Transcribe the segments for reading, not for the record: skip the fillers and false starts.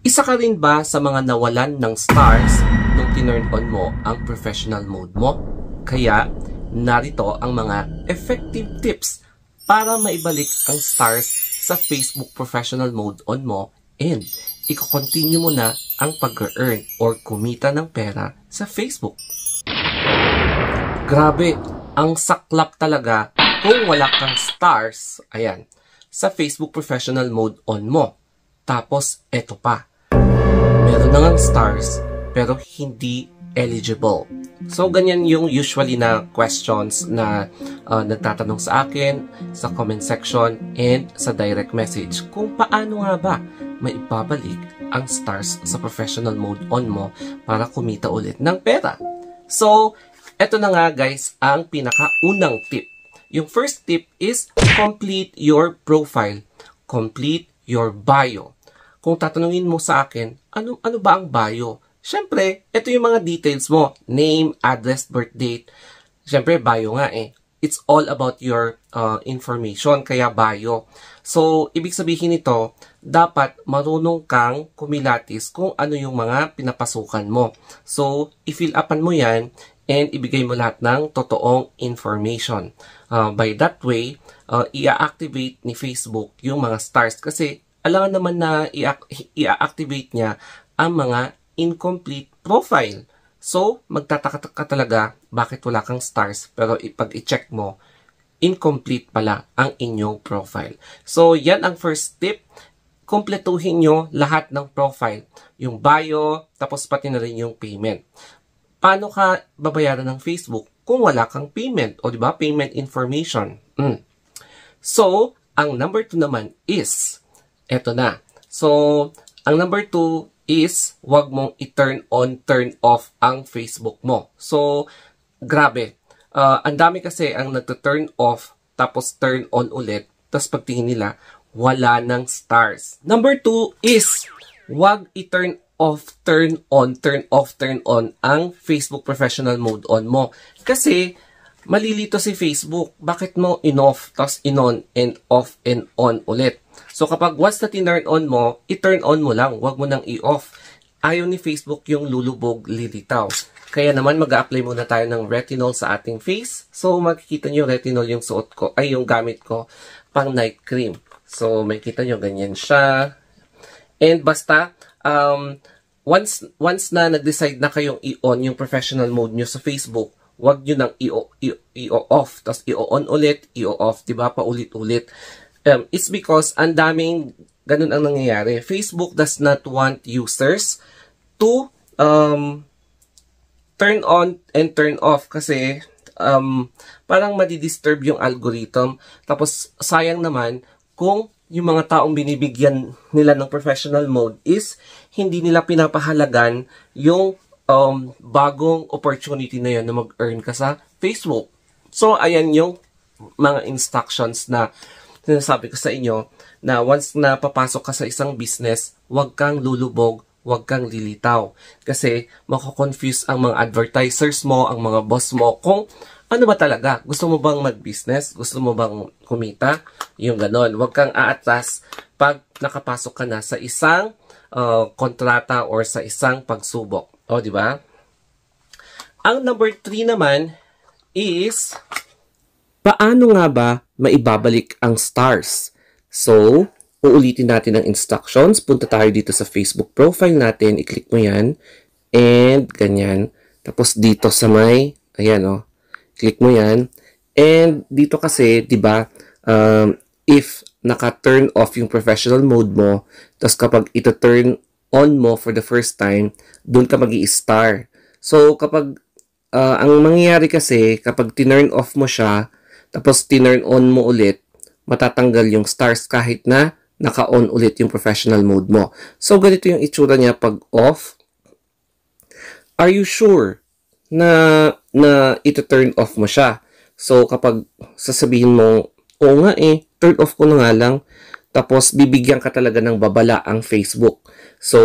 Isa ka rin ba sa mga nawalan ng stars nung tinurn on mo ang professional mode mo? Kaya, narito ang mga effective tips para maibalik ang stars sa Facebook professional mode on mo and i-continue mo na ang pag-earn or kumita ng pera sa Facebook. Grabe, ang saklap talaga kung wala kang stars, ayan, sa Facebook professional mode on mo. Tapos, eto pa. Meron na ngang stars, pero hindi eligible. So, ganyan yung usually na questions na nagtatanong sa akin, sa comment section, and sa direct message. Kung paano nga ba maibabalik ang stars sa professional mode on mo para kumita ulit ng pera. So, eto na nga guys, ang pinakaunang tip. Yung first tip is complete your profile. Complete your bio. Kung tatanungin mo sa akin, ano ba ang bio? Siyempre, ito yung mga details mo. Name, address, birth date. Siyempre, bio nga eh. It's all about your information, kaya bio. So, ibig sabihin nito, dapat marunong kang kumilatis kung ano yung mga pinapasukan mo. So, i-fill upan mo yan and ibigay mo lahat ng totoong information. By that way, i-activate ni Facebook yung mga stars kasi alam naman na i-activate niya ang mga incomplete profile. So, magtataka ka talaga bakit wala kang stars pero pag i-check mo, incomplete pala ang inyong profile. So, yan ang first tip. Kompletuhin nyo lahat ng profile. Yung bio, tapos pati na rin yung payment. Paano ka babayaran ng Facebook kung wala kang payment? O diba, payment information. So, ang number 2 naman is eto na. So, ang number 2 is wag mong i-turn on, turn off ang Facebook mo. So, grabe. Ang dami kasi ang nagto-turn off tapos turn on ulit. Tapos pagtingin nila, wala ng stars. Number 2 is wag i-turn off, turn on, turn off, turn on ang Facebook professional mode on mo. Kasi, malilito si Facebook. Bakit mo in-off, tapos in-on, and off, and on ulit? So, kapag once na tinurn on mo, i-turn on mo lang. Huwag mo nang i-off. Ayaw ni Facebook yung lulubog, lilitaw. Kaya naman, mag-a-apply muna tayo ng retinol sa ating face. So, makikita nyo retinol yung suot ko, ay yung gamit ko, pang night cream. So, makikita nyo, ganyan siya. And basta, once na nag-decide na kayong i-on yung professional mode nyo sa Facebook, huwag nyo nang i-off. Tapos i-on ulit, i-off. Diba? Paulit-ulit. It's because ang daming ganun ang nangyayari. Facebook does not want users to turn on and turn off kasi parang madidisturb yung algorithm. Tapos sayang naman kung yung mga taong binibigyan nila ng professional mode is hindi nila pinapahalagan yung bagong opportunity na yun na mag-earn ka sa Facebook. So, ayan yung mga instructions na sinasabi ko sa inyo na once na papasok ka sa isang business, huwag kang lulubog, huwag kang lilitaw. Kasi mako-confuse ang mga advertisers mo, ang mga boss mo, kung ano ba talaga. Gusto mo bang mag-business? Gusto mo bang kumita? Yung ganon. Huwag kang aatras pag nakapasok ka na sa isang kontrata or sa isang pagsubok. O, di ba? Ang number 3 naman is paano nga ba maibabalik ang stars? So, uulitin natin ang instructions. Punta tayo dito sa Facebook profile natin. I-click mo yan. And, ganyan. Tapos, dito sa may, ayan o. Click mo yan. And, dito kasi, di ba, if naka-turn off yung professional mode mo, tapos kapag ito turn on mo for the first time, doon ka mag-i-star. So, kapag, ang mangyayari kasi, kapag tinurn off mo siya, tapos tinurn on mo ulit, matatanggal yung stars kahit na naka-on ulit yung professional mode mo. So, ganito yung itsura niya pag off. Are you sure na ito turn off mo siya? So, kapag sasabihin mo, oo nga eh, turn off ko na nga lang, tapos bibigyan ka talaga ng babala ang Facebook. So,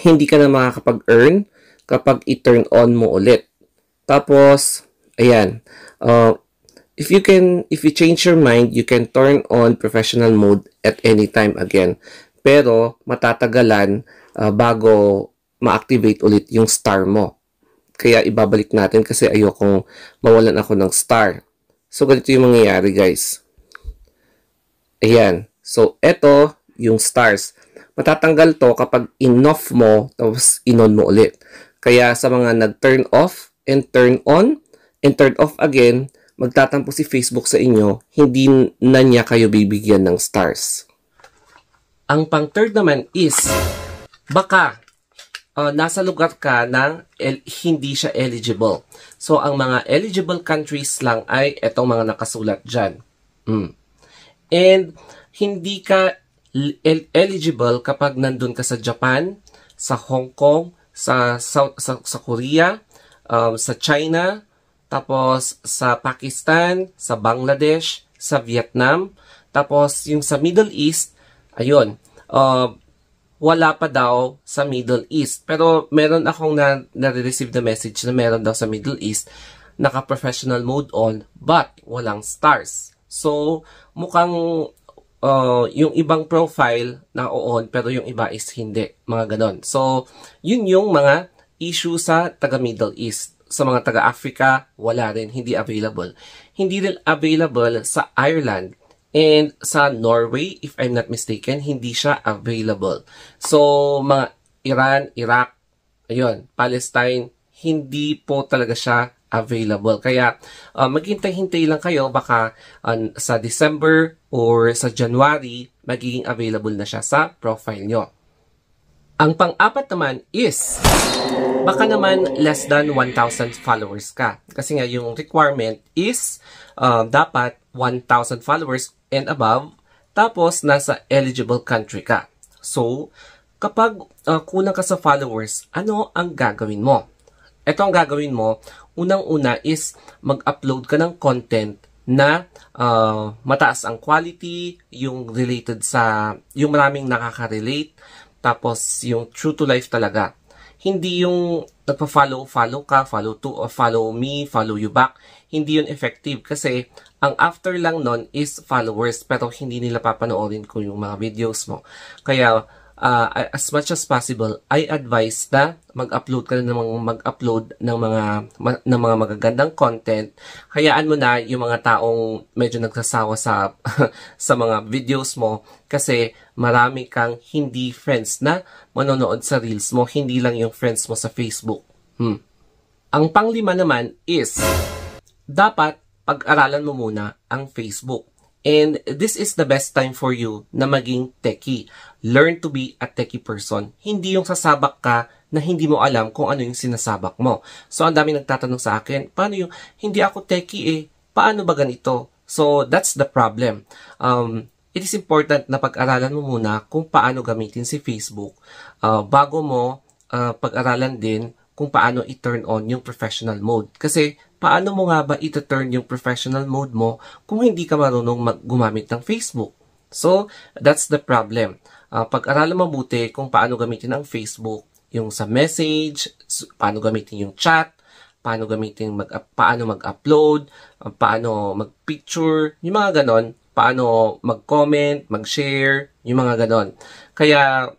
hindi ka na makakapag-earn kapag i-turn on mo ulit. Tapos, ayan, if you change your mind, you can turn on professional mode at any time again. pero matatagalan bago ma-activate ulit yung star mo. Kaya ibabalik natin kasi ayokong mawalan ako ng star. So, ganito yung mangyayari, guys. Ayan. So, eto yung stars. Matatanggal to kapag in-off mo, tapos in-on mo ulit. Kaya sa mga nag-turn off and turn on, and turn off again, magtatampo si Facebook sa inyo, hindi na niya kayo bibigyan ng stars. Ang pang-third naman is, baka nasa lugar ka ng hindi siya eligible. So, ang mga eligible countries lang ay etong mga nakasulat dyan. And, hindi ka eligible kapag nandun ka sa Japan, sa Hong Kong, sa Korea, sa China, tapos sa Pakistan, sa Bangladesh, sa Vietnam, tapos yung sa Middle East, ayun, wala pa daw sa Middle East. Pero meron akong na-receive na message na meron daw sa Middle East, naka-professional mode on, but walang stars. So, mukhang yung ibang profile na on, pero yung iba is hindi. Mga ganon. So, yun yung mga issue sa taga-Middle East. Sa mga taga-Africa, wala rin, hindi available. Hindi rin available sa Ireland and sa Norway, if I'm not mistaken, hindi siya available. So, mga Iran, Iraq, ayun, Palestine, hindi po talaga siya available. Kaya, maghintay-hintay lang kayo, baka sa December or sa January, magiging available na siya sa profile nyo. Ang pang-apat naman is, baka naman less than 1,000 followers ka. Kasi nga yung requirement is dapat 1,000 followers and above, tapos nasa eligible country ka. So, kapag kulang ka sa followers, ano ang gagawin mo? Ito ang gagawin mo, unang-una is mag-upload ka ng content na mataas ang quality, yung related sa, yung maraming nakaka-relate, tapos yung true to life talaga. Hindi yung nagpa-follow ka, follow me, follow you back. Hindi yun effective kasi ang after lang nun is followers pero hindi nila papanoorin ko yung mga videos mo. Kaya as much as possible, I advise na mag-upload ka ng mga magagandang content. Hayaan mo na yung mga taong medyo nagsasawa sa sa mga videos mo kasi marami kang hindi friends na manonood sa reels mo, hindi lang yung friends mo sa Facebook. Ang panglima naman is dapat pag-aralan mo muna ang Facebook. And this is the best time for you na maging techie. Learn to be a techie person. Hindi yung sasabak ka na hindi mo alam kung ano yung sinasabak mo. So, ang dami nagtatanong sa akin, paano yung, hindi ako techie eh, paano ba ganito? So, that's the problem. It is important na pag-aralan mo muna kung paano gamitin si Facebook bago mo pag-aralan din kung paano i-turn on yung professional mode. Kasi, paano mo nga ba i-turn yung professional mode mo kung hindi ka marunong gumamit ng Facebook? So, that's the problem. Pag-aralan mabuti kung paano gamitin ang Facebook, yung sa message, paano gamitin yung chat, paano gamitin paano mag-upload, paano mag-picture, yung mga ganon, paano mag-comment, mag-share, yung mga ganon. Kaya,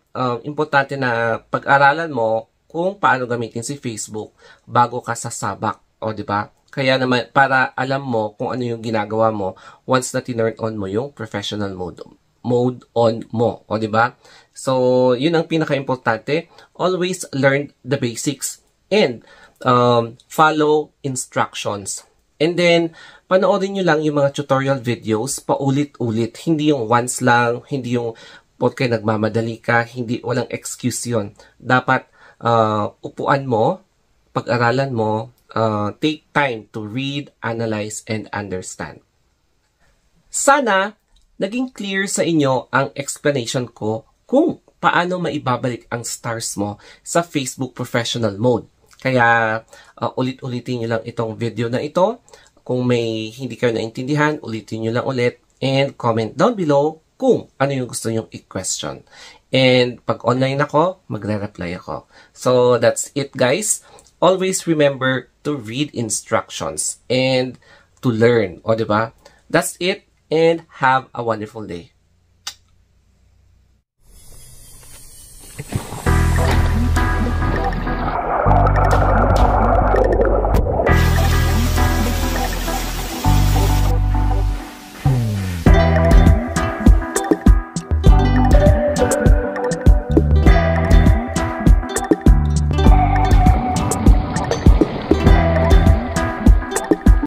importante na pag-aralan mo kung paano gamitin si Facebook bago ka sasabak. O, di ba? Kaya naman, para alam mo kung ano yung ginagawa mo once na tinurn on mo yung professional mode on mo. O, di ba? So, yun ang pinaka-importante. Always learn the basics and follow instructions. And then, panoorin nyo lang yung mga tutorial videos paulit-ulit. Hindi yung once lang, hindi yung porque nagmamadali ka, walang excuse yun. Dapat upuan mo, pag-aralan mo, take time to read, analyze, and understand. Sana, naging clear sa inyo ang explanation ko kung paano maibabalik ang stars mo sa Facebook Professional Mode. Kaya, ulit-ulitin nyo lang itong video na ito. Kung may hindi kayo naintindihan, ulitin nyo lang ulit. And comment down below kung ano yung gusto nyong i-question. And pag online ako, magre-reply ako. So, that's it guys. Always remember to read instructions and to learn. O, diba? That's it and have a wonderful day.